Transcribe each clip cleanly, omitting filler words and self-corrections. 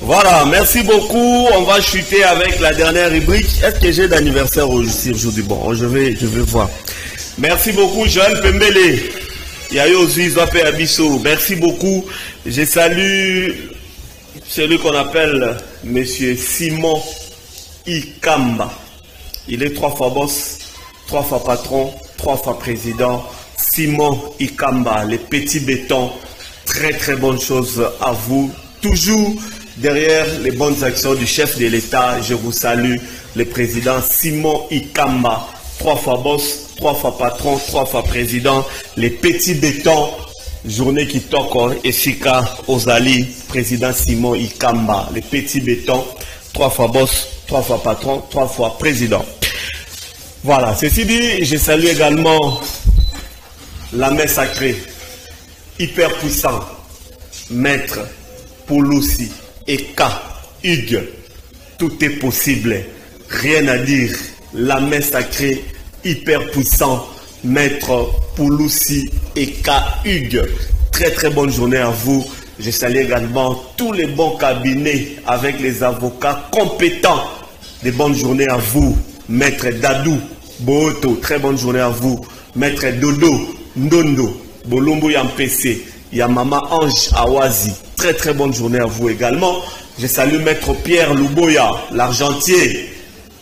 Voilà, merci beaucoup. On va chuter avec la dernière rubrique. Est-ce que j'ai d'anniversaire aujourd'hui? Bon, je vais voir. Merci beaucoup, Joël Pembele. Yayo Zuizope Abisso. Merci beaucoup. Je salue celui qu'on appelle Monsieur Simon Ikamba. Il est 3 fois boss, 3 fois patron, 3 fois président. Simon Ikamba, les petits bétons. Très très bonne chose à vous. Toujours derrière les bonnes actions du chef de l'État, je vous salue, le président Simon Ikamba. 3 fois boss, 3 fois patron, 3 fois président. Les petits bétons, journée qui toque, Efika Ozali, président Simon Ikamba. Les petits bétons, 3 fois boss, 3 fois patron, 3 fois président. Voilà, ceci dit, je salue également la mère sacrée, hyper puissant, maître Pouloussi, Eka, Hugues, tout est possible, rien à dire. La main sacrée, hyper puissant, maître Pouloussi, Eka, Hugues. Très très bonne journée à vous. Je salue également tous les bons cabinets avec les avocats compétents. Des bonnes journées à vous, maître Dadou, Boto. Très bonne journée à vous, maître Dodo, Ndondo, Bolombo Yampese, Yamama Ange Awazi. Très très bonne journée à vous également. Je salue maître Pierre Louboya, l'argentier,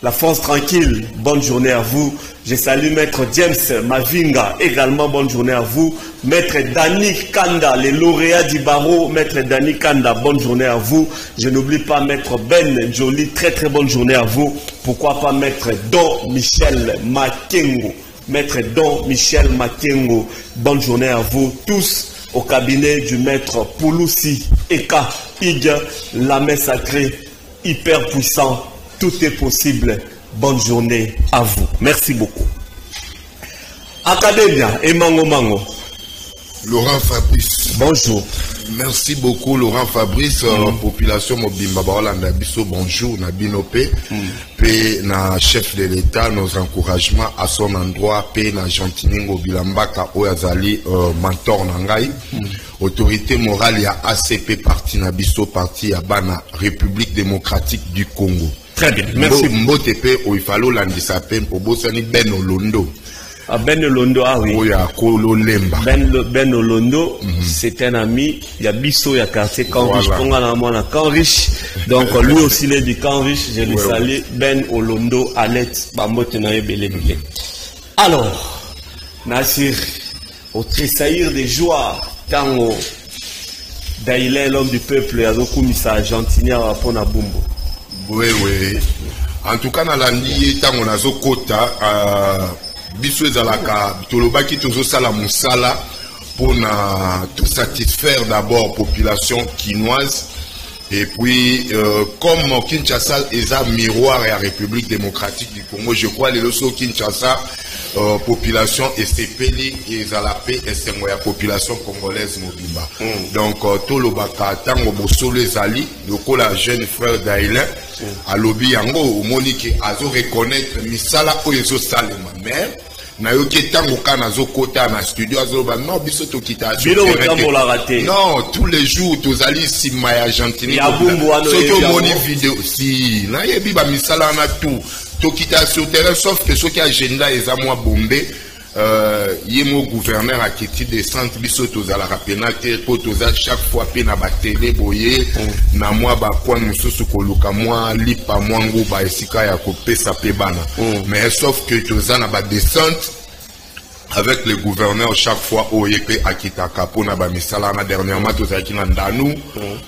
la France tranquille. Bonne journée à vous. Je salue maître James Mavinga, également bonne journée à vous. Maître Dani Kanda, les lauréats du barreau, maître Dani Kanda, bonne journée à vous. Je n'oublie pas maître Ben Jolie, très très bonne journée à vous. Pourquoi pas maître Don Michel Makengo, maître Don Michel Makengo, bonne journée à vous tous. Au cabinet du maître Pouloussi, Eka, Hugues, la main sacrée, hyper puissant, tout est possible. Bonne journée à vous. Merci beaucoup. Académia et Mango Mango. Laurent Fabrice. Bonjour. Merci beaucoup Laurent Fabrice. Population Mobimba Baolanda Bisso, bonjour. Nabinope. Pe na chef de l'État, nos encouragements à son endroit. Pe na Jantiningo Bilambaka Oyazali mentor Nangai. Autorité morale ya ACP parti Nabisso parti ya Bana République démocratique du Congo. Très bien, merci. Mbotepe Oifalo Landisape Obosani Ben Olondo. Ben Olondo, ah oui. Ben Olondo, c'est un ami. Il y a Bisso, il y a quartier Canriche. Donc lui aussi, il est du Canriche. Je le salue. Ben Olondo, Alette, Bamotenaye Belé. Alors, Nassir, au tressaillir des joies, Tango, Daïlé, l'homme du peuple, Yazoku Missa, Argentinier, Rapona Bumbo. Oui, oui. En tout cas, dans l'année, Tango Nazo Kota, biso ezalaka tolobaki tozosala mosala pour tout satisfaire d'abord population quinoise et puis comme Kinshasa est un miroir à la République démocratique du Congo, je crois les loso Kinshasa population esepeli ezalape esengo ya population congolaise mobimba. Donc tolobaka tango bosolo ezali lokola jeune frère d'Aïlin alobi yango omoni ke azo reconnaître misala oyo ezosalema mais na yoki tango kana zo kota na studio azoba non biso to kita non tous les jours tozali sima ya Argentine soki omoni vidéo si na yebi ba misala na tout to kita sur terrain sauf que soki agenda eza mwa bombe yemo gouverneur a kiti de centre biso tozala rapena te po toza chaque fois pe na ba télé boye na mwa ba kwa mususu koluka mwa lipa mwa nguba esika ya kopesa pe bana mais sauf que toza na ba descente avec le gouverneur chaque fois OEP Akitaka pour na ba misala na dernièrement tozaki na Ndanu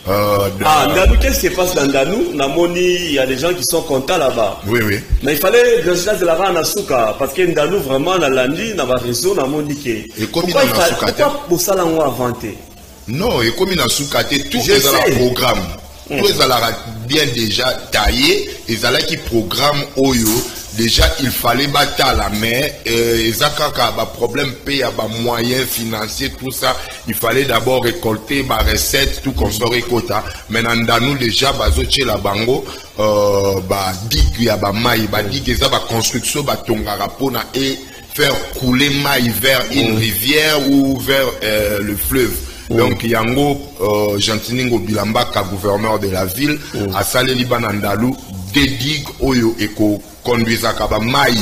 Ndanu, qu'est-ce qui se passe dans Ndanu? Namoni, il y a des gens qui sont contents là-bas. Oui, oui. Mais il fallait que je de la rendre à Souka parce que Ndanu vraiment na landi na ba réseau namoni ke. Et comme il a Souka pour ça là on va inventer. Non, et comme il a Souka tout est dans le programme. Tout est dans la bien déjà taillé et ça là qui programme Oyo. Déjà, il fallait battre la main. Zakaka a problème paye à moyens financiers, tout ça. Il fallait d'abord récolter ma recette, tout qu'on saurait quota. Maintenant, nous déjà, bazoche la bango, dit qu'il y a maï, dit que ça va construction, tongarapona et faire couler maï vers une rivière ou vers le fleuve. Donc yango Gentini Ngobila gouverneur de la ville a salé Libanandalou des digues oyo eko conduisa kaba mai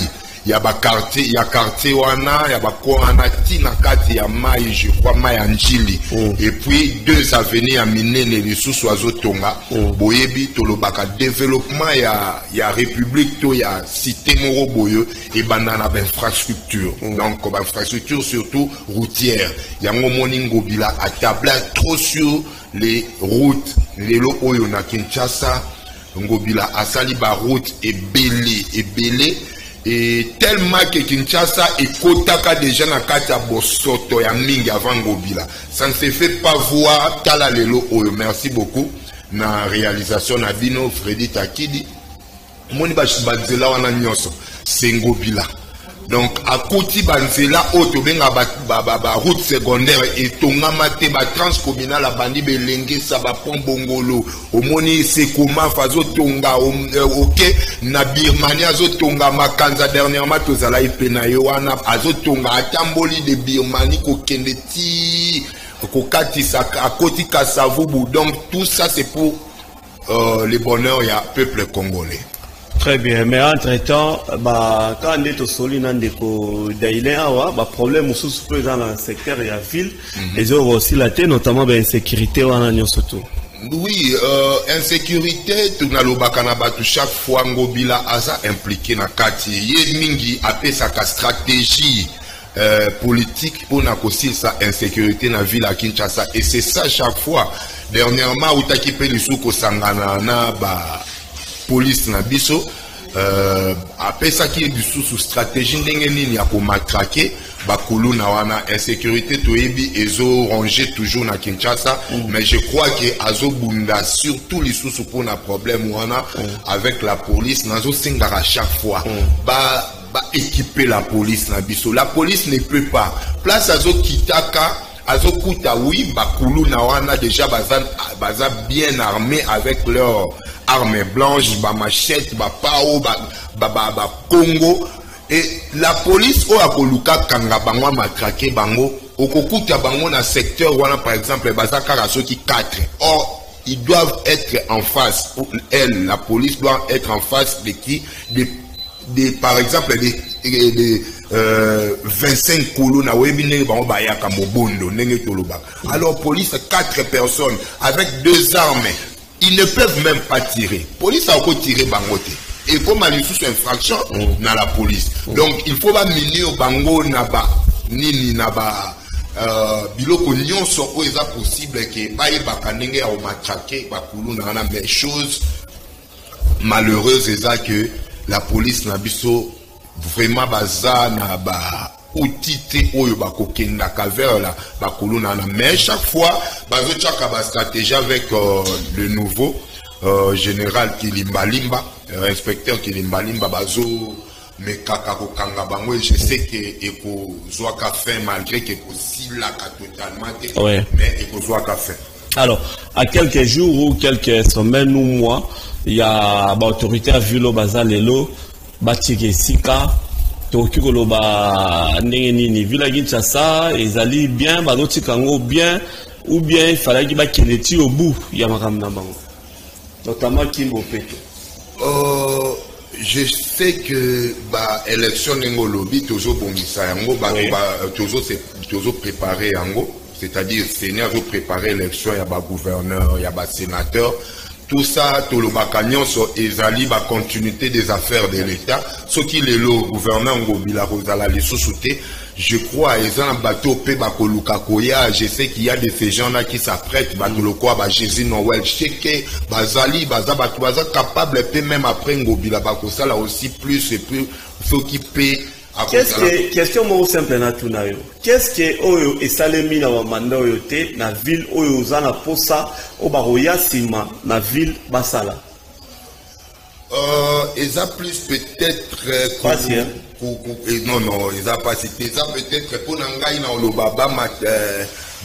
ya ba quartier wana ya ba koana tina kati ya mai je crois mai anjili et puis deux avenues à minene les sous oiseaux tonga boyebi tolobaka développement ya république to ya cité moro boyo et banana infrastructure donc comme infrastructure surtout routière yango moni Ngobila atabla trop sur les routes lelo oyo na Kinshasa Ngobila asali ba route et belé et tellement que Kinshasa est kotaka déjà na kati ya bosoto ya mingi avant Ngobila. Ça ne se fait pas voir tala lelo oyo. Merci beaucoup na réalisation na bino Freddy Takidi. Moni banzela wana nyonso c'est Ngobila. Donc à côté banzela auto benga ba route secondaire et tongama te ba transcommunal la bandi belenge sa ba pont bongolo omoni c'est comment fazo tonga OK na Birmania zo tonga makanza dernièrement tozala ipena yo wana azo tonga atamboli de Birmanie ko kendeti ko katisa à côté Kasavubu. Donc tout ça c'est pour le bonheur ya peuple congolais. Très bien, mais entre-temps, quand on est au Soli, on a problème aussi dans le secteur de la ville, et aussi la terre, notamment l'insécurité. Oui, insécurité, tout na lobakanabatu chaque fois Ngobila aza impliqué na kati. Mingi appelle sa stratégie politique pour n'accosir sa insécurité na ville à Kinshasa. Et c'est ça chaque fois. Dernièrement, où t'as kippé le souk au Sangana na police na biso après ça qui est du sous stratégie ndenge nini ya ko matraquer bakulu na wana insécurité toyebi ezo ranger toujours na Kinshasa mais je crois que azo bunda surtout les sous pour na problème wana avec la police nazo singara chaque fois ba équiper la police na biso. La police ne peut pas place azo kitaka azokuta oui bakulu na wana déjà baza bien armés avec leurs armes blanches, ba machette, ba pao, ba Congo. Et la police o akoluka kanga bango matraquer bango okokuta bango na secteur wana par exemple baza karaso qui 4. Or ils doivent être en face. Elle, la police doit être en face de qui par exemple des 25 colons na webine bango bayaka mobondo ndenge toloba. Alors police 4 personnes avec 2 armes. Ils ne peuvent même pas tirer. Police a encore tiré bangote. Et comme il y a sous infraction dans la police. Donc il faut pas miner au bango naba nini naba biloko nyonso o eza possible que baye bakanenge au matraquer bakulu na na mais chose malheureuse est que la police na biso vraiment baza na ba outité oyo bakokenda ka vers la bakoluna na mais chaque fois bazo tchaka ba stratégie avec le nouveau général Kilimbalimba inspecteur Kilimbalimba bazo mais kaka ko kanga bango je sais que eko zoa ka fin malgré que ko sila ka totalement mais eko zoa ka fin. Alors à quelques jours ou quelques semaines ou mois il y a autorité à Vilo Bazalelo Batike Sika Toki Koloba Neni Villa Kinshasa ezali bien badoti kango bien ou bien il fallait qu'il bakileti au bout ya makamna bango notamment Kimbo Peto. Je sais que élection ngolobi tozo bongisa yango tozo préparer yango c'est-à-dire Seigneur veut préparer l'élection ya ba gouverneur ya ba sénateur. Tout ça, tout le bacagnon ezali ba continuité des affaires de l'État. Ce qui est le gouverneur Ngobila Rosala les sous-soutés, je crois, ils ont un bateau pe bakoluka koya. Je sais qu'il y a de ces gens-là qui s'apprêtent, batoloko ba Jésus Noël, cheke, bazali, baza capable pe même après Ngobila bakosala aussi plus et plus ceux qui paient. Question moi simple na tunayo. Qu'est-ce que oyo esalemi na mandat oyo te na ville oyo zana posa o baroya sima na ville basala? Ils a plus peut-être non, ils a pas cité ça peut-être pour nangai na olobaba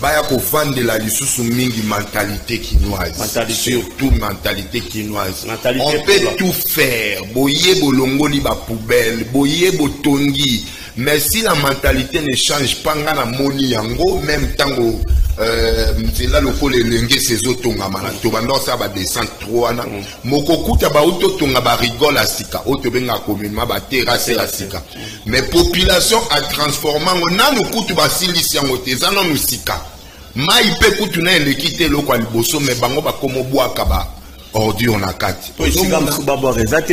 baya ko vendre la lisusu mingi mentalité quinoise. Surtout mentalité quinoise. On peut tout faire. Boye bolongoli ba poubelle, boye botongi. Mais si la mentalité ne change pas, ngana moni yango même tango nzela lokola elenge sezotonga na tobanda ça ba descendre trop wana mokokuta ba uto tonga ba rigole asika oto benga communément ba terrasse asika mais population a transformé nanu kutu ba silisi yango teza nanu sika mai pe kutu na elekite loko aliboso mais bango ba komo bwaka ba ordure na kati. Oui,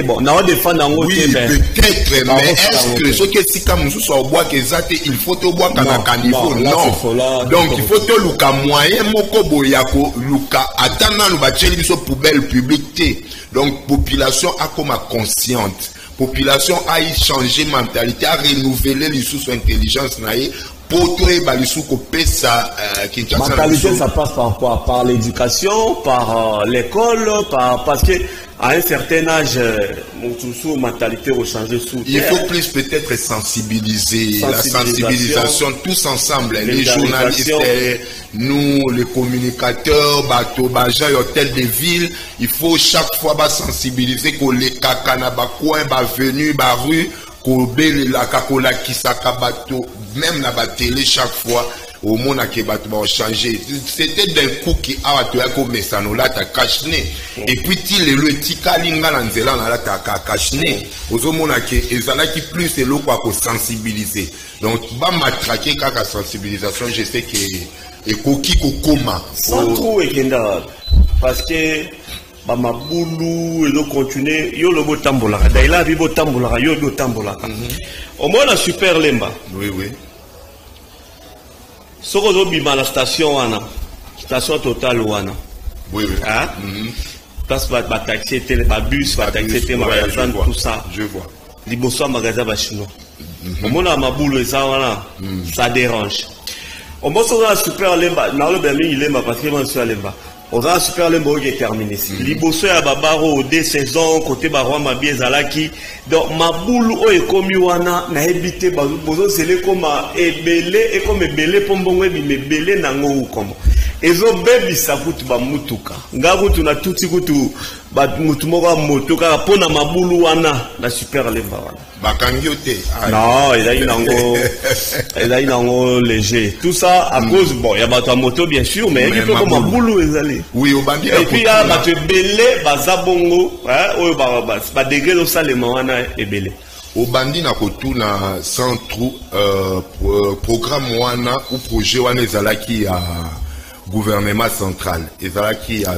bon, on défendre en oui, peut-être, mais est-ce que ce que si comme nous sommes au bois que il faut au bois qu'on a caniveau non. Donc il faut te luka moyen moko boyako luka attendant le bacheli so poubelle publique. Donc population a comme consciente. Population a changé mentalité, a renouvelé les sous intelligence naïe. Mentalité, ça passe par quoi? Par l'éducation, par l'école, parce que à un certain âge, mon mentalité va changer sous. Il faut plus peut-être sensibiliser, la sensibilisation tous ensemble, les journalistes, nous, les communicateurs, bateau, baja, hôtel de ville, il faut chaque fois sensibiliser que les kakana, coin, venu, rue. La kakola kisaka bateau, même la télé chaque fois au monde a changé. C'était d'un coup qui a comme ça nous l'a caché. Et puis le tika linga lanzela na la caché. Aux hommes qui ezalaki plus c'est l'eau quoi pour sensibiliser. Donc ba matraquer kaka sensibilisation, je sais que et koki kokoma sans trop ekenda parce que ba mabulu et continuer yo le botambola daila bi botambola yo do tambola au moins la super lemba oui soko zo bima la station wana station Total wana oui hein place ba taxi télé ba bus ba taxi télé magasin tout ça je vois liboso magasin ba chinois au moins la mabulu ça wana ça dérange au moins la super lemba na le bemi lemba parce que moi je suis lemba. On a un super lembo qui est terminé. Liboso ya babaro des saisons côté barwa mabie zalaki. Donc maboulou o ekomi wana na ebité bozo sele comme ebele et comme ebele pombongo ebele nango comme. Ezo bebi sakutu ba mutuka. Ngaku tuna tuti kutu ba mutu moko motoka pona maboulou wana na super lemba wana. Bakangiote. Non, il a une angle léger. Tout ça à cause, bon, il y a pas de moto bien sûr, mais il faut comme un boulot les allés. Oui, au bandi. Et puis il y a battu belé, bazabongo, hein, bah degré le salement on a et belé. Au bandi na kotu na centre programme wana ou projet wana ezalaki à gouvernement central ezalaki à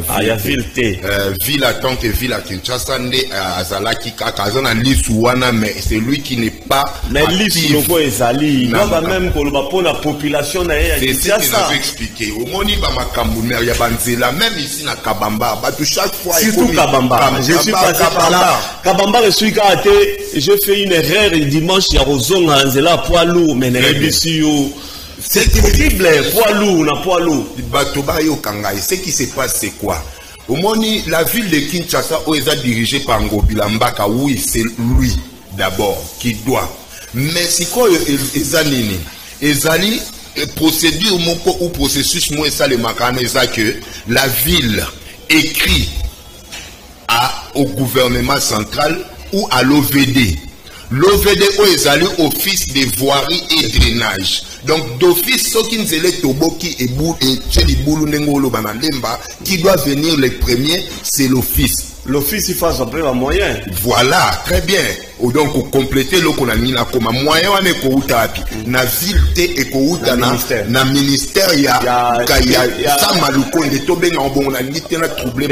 ville attente et ville à Kinshasa nde azalaki kaka azana lisu wana mais c'est lui qui n'est pas mais lisu loko ezali non même pour la population na ya Kinshasa c'est ça expliquer au moni ba makambu ya banzela même ici na Kabamba ba tout chaque fois surtout Kabamba je suis passé par là Kabamba je suis arrêté je fais une erreur dimanche ya rozonga nzela poids lourd mais na bisi yo. C'est terrible, poids lourd. Ce qui se passe, c'est quoi? Au Moni, la ville de Kinshasa, où est dirigée par Ngobila Mbaka, oui, c'est lui d'abord qui doit. Mais c'est quoi Ezanini? Ezali, procédure ou processus, moi, ça, le makane, c'est que la ville écrit au gouvernement central ou à l'OVD. L'OVD est allé office de voirie et drainage. Donc d'office, ceux qui nous élèvent Toboki et Tcheliboulou Nengolo Banalemba, qui doit venir les premiers, c'est l'office. L'office, il faut un moyen. Voilà, très bien. Donc, pour compléter le qu'on a mis là, comme moyen, on est kouta na ville et kouta na ministère, il y a ça malouko, il est tombé en bon, on a mis un troublé.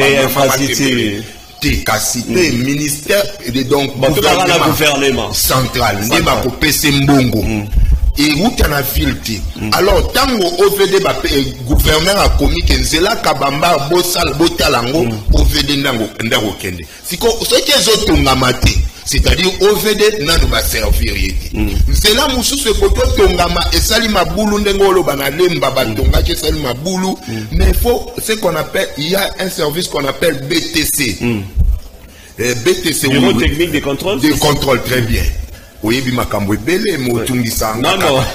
Cité ministère et donc gouvernement central n'est pas pour PC Mbongo et où tu as ville alors tant au OVD gouverneur a commis que Nzela Kabamba Bosal Botalango OVD Nango Ndaro Kende c'est que les autres ngamate c'est-à-dire OVD n'a pas servir c'est là moussou ce côté tongama et sali maboulou ndengolo banalemba batonga que sali maboulou mais il faut ce qu'on appelle il y a un service qu'on appelle BTC BTC bureau technique de contrôle très bien. Oui, bimakambo belé motungisa.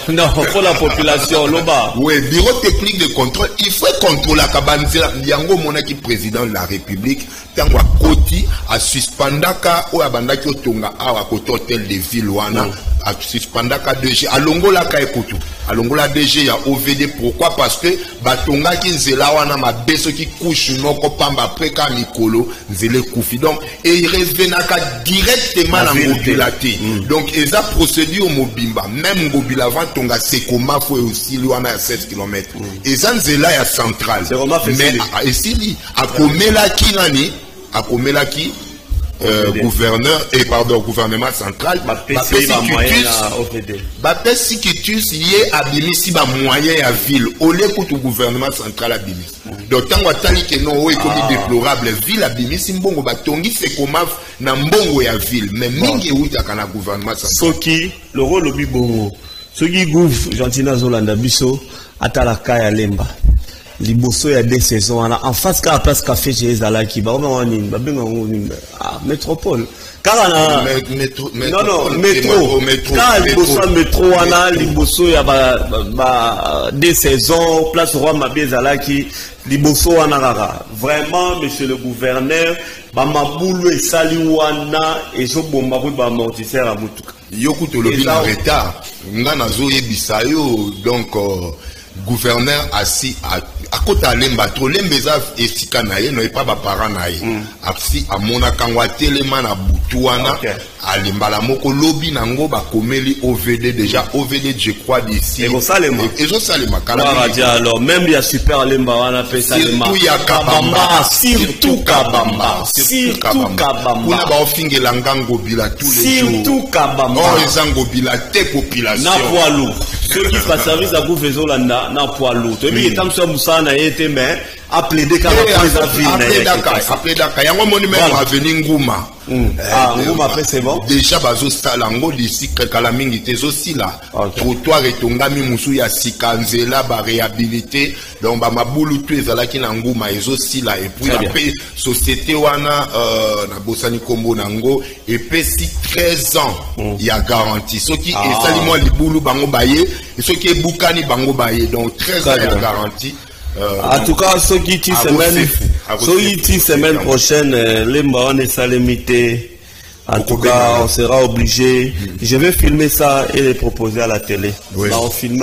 Non, pour la population loba. Oui, bureau technique de contrôle, il faut contrôler la kabanzela yango monaki président de la République tangwa koti a suspendaka o abandaki otonga awa koto hôtel de ville wana suspendaka DG alongola ka ekutu alongola DG ya OVD. Pourquoi? Parce que batonga ki nzela wana mabeso ki couche moko pamba après ka mikolo nzele kufi, donc et il revenaka directement na ngobila te. Donc eza procédure mobimba même ngobila avant tonga sekoma fo aussi wana ya 16 km eza nzela ya centrale, mais esili akomela ki nani akomela ki gouverneur et pardon gouvernement central bapesi kitus lié abimisi ba moyen ya ville au lieu que tout gouvernement central abimisi. Donc tango atali ke non o ekomi déplorable ville abimisi mbongo batongi se komaf na mbongo ya ville mais mingi utaka na gouvernement central soki le rôle obi bongo soki gouv Gentina Zolanda biso atala kaya lemba liboso ya des saisons en face ka place café chez Zalaki ba on ni ba benga ngoni métropole car na métro car liboso métro wana liboso ya ba des saisons place roi Mabé Zalaki liboso wana rara vraiment monsieur le gouverneur ba mabulu esali wana ezo bomba ko ba amortisseur a mutuka yoku to lobi na retard ngana zo yebisa yo donc gouverneur assis à côté lemba trop lembeza esika na ye no pas ba parent na ye apsi amona kangwa telema na butuana alimbala moko lobi nango ba komeli OVD déjà OVD je crois d'ici et zo salema kala alors même il y a super lemba wana pesa lemba surtout kabamba kuna ba ofingela ngango bila tous les jours surtout kabamba oh ezango bila te population na poids lourd ceux qui font service à Gouvezolanda na poids lourd to bi etam so musana été mais appelé des appelé Dakar yango moni même avenir Nguma Nguma après c'est bon déjà bazo salango d'ici kala mingi tezo sila trottoir etongami musu ya sikanzela ba réhabilité donc ba mabulu tu ezalaki na Nguma ezo sila et puis après société wana na bosani kombo nango et pesi 13 ans il y a garantie ce qui est salimo libulu bango baye et ce qui est bukani bango baye donc 13 ans il y a garantie. En tout cas, ceux qui semaine prochaine, les marrons et salémité. En tout cas, on sera obligé. Je vais filmer ça et les proposer à la télé. On filme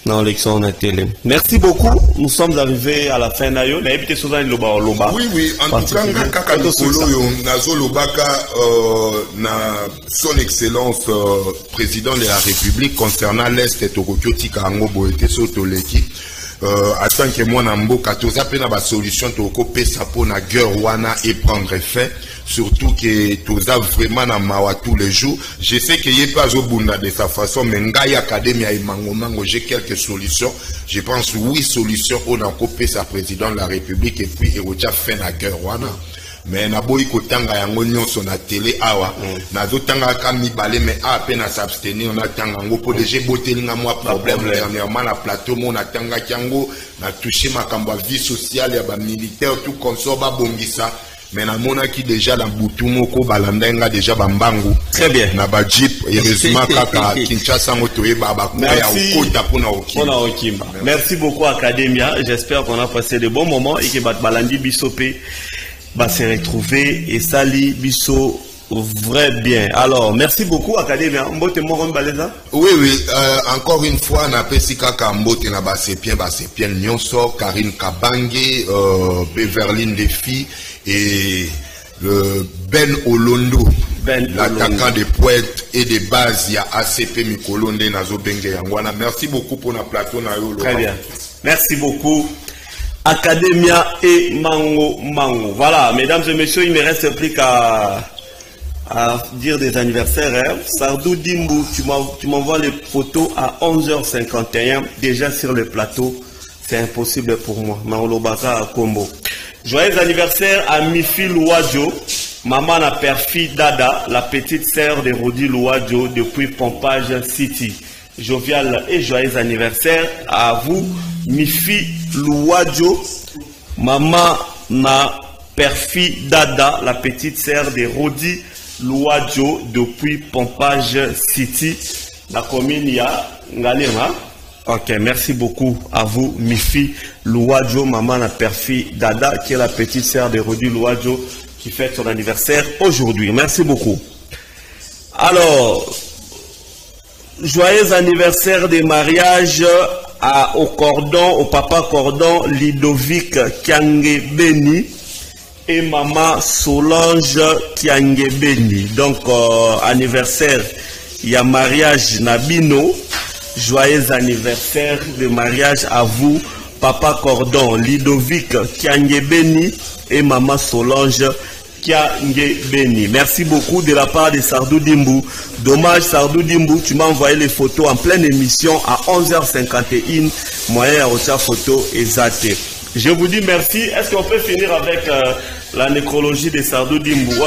dans l'élection de la télé. Merci beaucoup. Nous sommes arrivés à la fin d'ailleurs. Oui, en tout cas, Kaka Nikolo, Nazo Lobaka, son excellence président de la République concernant l'Est et Tokokyo Angobo et Sotoleki. En tant que moi Namboka toza pena ba solution toko pesa pona guerre wana et prendre fait surtout que toza vraiment na mawa tous les jours. Je sais que yé pas au bunda de sa façon mais ngai académie et mango j'ai quelques solutions. Je pense 8 solutions on a copé sa président de la République et puis il a fait la guerre wana. Mais na boy ko tanga yango nyonso na télé awa na zo tanga ka mibale mais a peine à s'abstenir on a tanga ngo po déjà botelinga moi problème dernièrement na plateau mon a tanga kiango na toucher makambo vie sociale ya ba militaire tout consort ba bongisa mais na mona ki déjà la butu moko balandenga déjà bambangu très bien na ba jeep heureusement kaka Kinshasa moto e baba ko ya ukota pona okimba. Merci beaucoup Academia, j'espère qu'on a passé de bons moments et que bat balandi bisopé va se retrouver et sali biso vrai bien. Alors merci beaucoup Académie. Mbote Moron Baleza. Oui, encore une fois na pesika ka mbote na basepien nyonso Karine Kabange, Beverline Defi et Ben Olondo, l'attaquant des poètes et des bases ya ACP Mikolonde nazo benge yangwana. Merci beaucoup pour la plateau na yo. Très bien. Merci beaucoup. Academia et Mango. Voilà, mesdames et messieurs, il ne me reste plus qu'à dire des anniversaires. Sardou Dimbu, tu m'envoies les photos à 11h51, déjà sur le plateau. C'est impossible pour moi. Maolo Baka à Combo. Joyeux anniversaire à Mifi Louadjo, maman la perfide Dada, la petite sœur de Rodi Louadjo depuis Pompage City. Jovial et joyeux anniversaire à vous. Mifi Louadjo, maman na perfi Dada, la petite sœur de Rodi Louadjo depuis Pompage City, la commune ya Ngalema. Ok, merci beaucoup à vous, Mifi Louadjo, maman na perfi Dada, qui est la petite sœur de Rodi Louadjo, qui fête son anniversaire aujourd'hui. Merci beaucoup. Alors, Joyeux anniversaire de mariage au cordon, au papa cordon Ludovic Kiangebeni et maman Solange Kiangebeni. Donc anniversaire, il y a mariage Nabino. Joyeux anniversaire de mariage à vous, papa cordon Ludovic Kiangebeni et maman Solange Kiangebeni. Merci beaucoup de la part de Sardou Dimbu. Dommage Sardou Dimbu, tu m'as envoyé les photos en pleine émission à 11h51. Moyen à haute photo exacte. Je vous dis merci. Est-ce qu'on peut finir avec la nécrologie de Sardou Dimbu?